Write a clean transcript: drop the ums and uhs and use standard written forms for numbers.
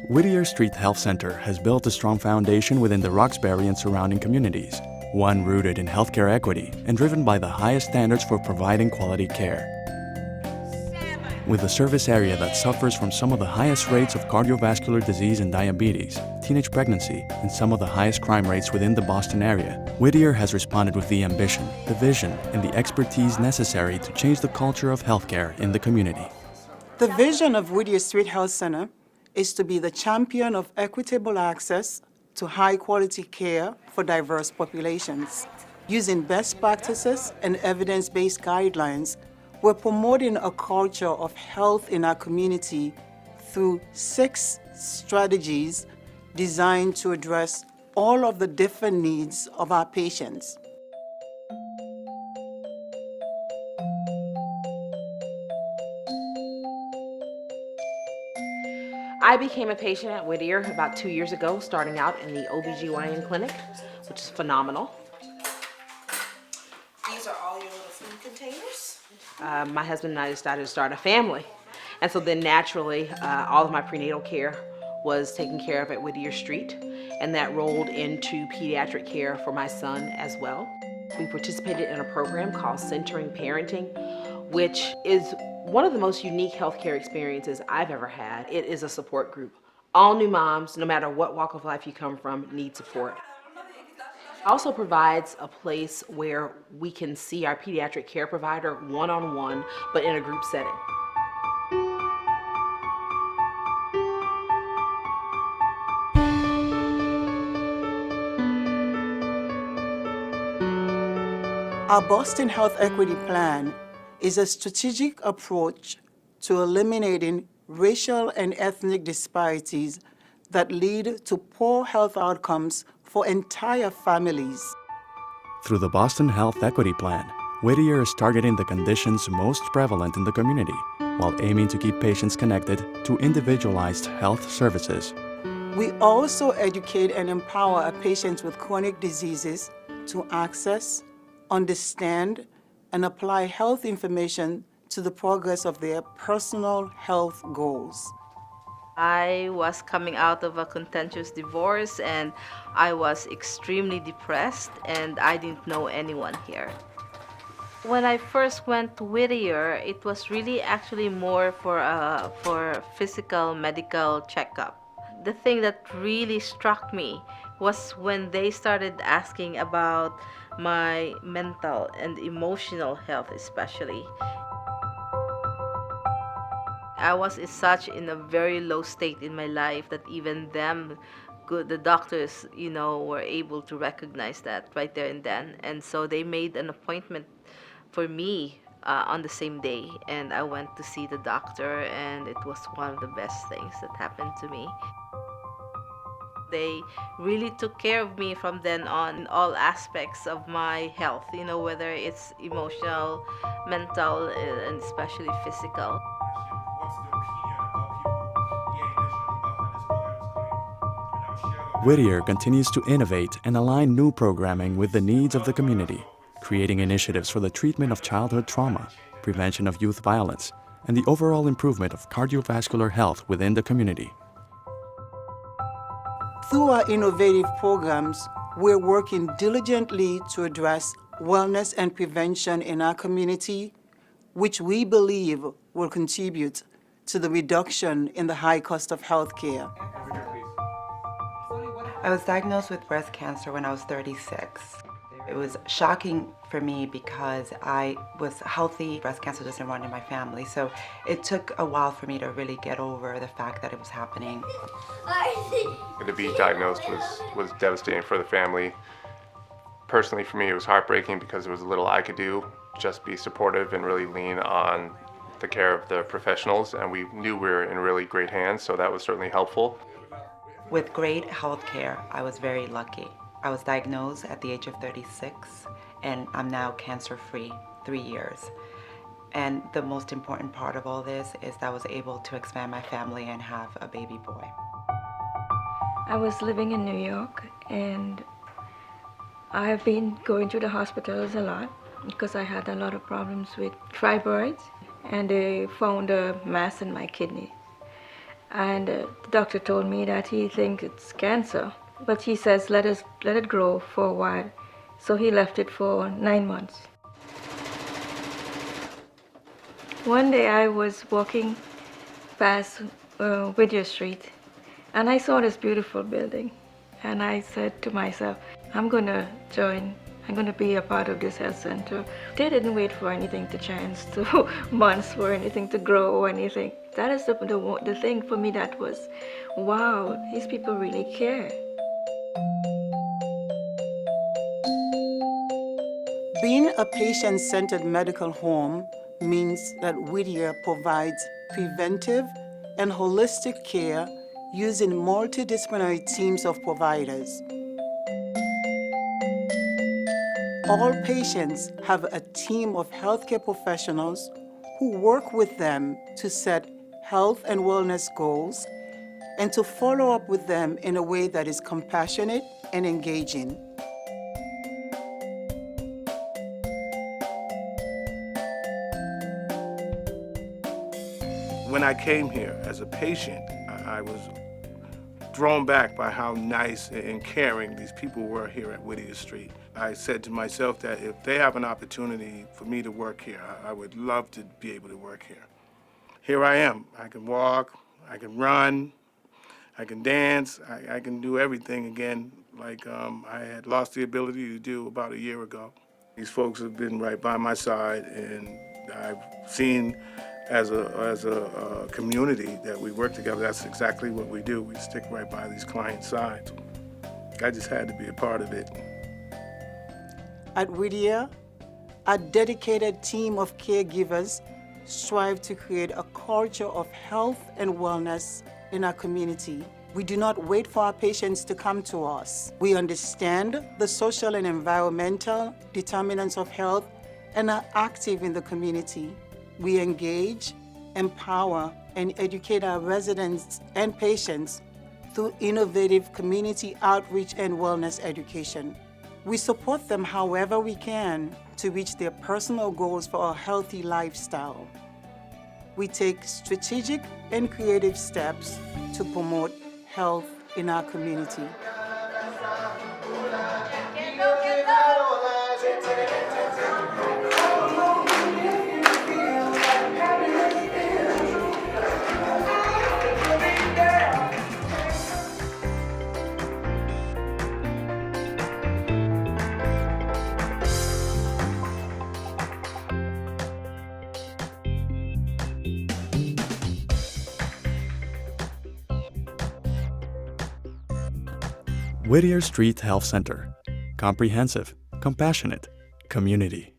Whittier Street Health Center has built a strong foundation within the Roxbury and surrounding communities, one rooted in healthcare equity and driven by the highest standards for providing quality care. With a service area that suffers from some of the highest rates of cardiovascular disease and diabetes, teenage pregnancy, and some of the highest crime rates within the Boston area, Whittier has responded with the ambition, the vision, and the expertise necessary to change the culture of healthcare in the community. The vision of Whittier Street Health Center is to be the champion of equitable access to high-quality care for diverse populations. Using best practices and evidence-based guidelines, we're promoting a culture of health in our community through 6 strategies designed to address all of the different needs of our patients. I became a patient at Whittier about 2 years ago, starting out in the OBGYN clinic, which is phenomenal. These are all your little food containers? My husband and I decided to start a family. And so then naturally, all of my prenatal care was taken care of at Whittier Street, and that rolled into pediatric care for my son as well. We participated in a program called Centering Parenting, which is one of the most unique healthcare experiences I've ever had. It is a support group. All new moms, no matter what walk of life you come from, need support. It also provides a place where we can see our pediatric care provider one-on-one, but in a group setting. Our Boston Health Equity Plan is a strategic approach to eliminating racial and ethnic disparities that lead to poor health outcomes for entire families. Through the Boston Health Equity Plan, Whittier is targeting the conditions most prevalent in the community while aiming to keep patients connected to individualized health services. We also educate and empower our patients with chronic diseases to access, understand, and apply health information to the progress of their personal health goals. I was coming out of a contentious divorce and I was extremely depressed and I didn't know anyone here. When I first went to Whittier, it was really actually more for physical medical checkup. The thing that really struck me was when they started asking about my mental and emotional health especially. I was in a very low state in my life that even the doctors, were able to recognize that right there and then. And so they made an appointment for me on the same day, and I went to see the doctor, and it was one of the best things that happened to me. They really took care of me from then on in all aspects of my health, whether it's emotional, mental, and especially physical. Whittier continues to innovate and align new programming with the needs of the community, creating initiatives for the treatment of childhood trauma, prevention of youth violence, and the overall improvement of cardiovascular health within the community. Through our innovative programs, we're working diligently to address wellness and prevention in our community, which we believe will contribute to the reduction in the high cost of health care. I was diagnosed with breast cancer when I was 36. It was shocking for me because I was healthy. Breast cancer doesn't run in my family, so it took a while for me to really get over the fact that it was happening. To be diagnosed was devastating for the family. Personally, for me, it was heartbreaking because there was little I could do, just be supportive and really lean on the care of the professionals, and we knew we were in really great hands, so that was certainly helpful. With great health care, I was very lucky. I was diagnosed at the age of 36, and I'm now cancer-free 3 years. And the most important part of all this is that I was able to expand my family and have a baby boy. I was living in New York, and I have been going to the hospitals a lot because I had a lot of problems with fibroids, and they found a mass in my kidney. And the doctor told me that he thinks it's cancer, but he says let it grow for a while. So he left it for 9 months. One day I was walking past Whittier Street, and I saw this beautiful building. And I said to myself, I'm going to be a part of this health center. They didn't wait for anything to chance, to months for anything to grow or anything. That is the thing for me that was, wow, these people really care. Being a patient-centered medical home means that Whittier provides preventive and holistic care using multidisciplinary teams of providers. All patients have a team of healthcare professionals who work with them to set health and wellness goals and to follow up with them in a way that is compassionate and engaging. When I came here as a patient, I was thrown back by how nice and caring these people were here at Whittier Street. I said to myself that if they have an opportunity for me to work here, I would love to be able to work here. Here I am. I can walk, I can run, I can dance, I can do everything again like I had lost the ability to do about a year ago. These folks have been right by my side, and I've seen as a community that we work together. That's exactly what we do. We stick right by these clients' sides. I just had to be a part of it. At Whittier, a dedicated team of caregivers strive to create a culture of health and wellness in our community. We do not wait for our patients to come to us. We understand the social and environmental determinants of health and are active in the community. We engage, empower, and educate our residents and patients through innovative community outreach and wellness education. We support them however we can to reach their personal goals for a healthy lifestyle. We take strategic and creative steps to promote health in our community. Whittier Street Health Center. Comprehensive, compassionate, community.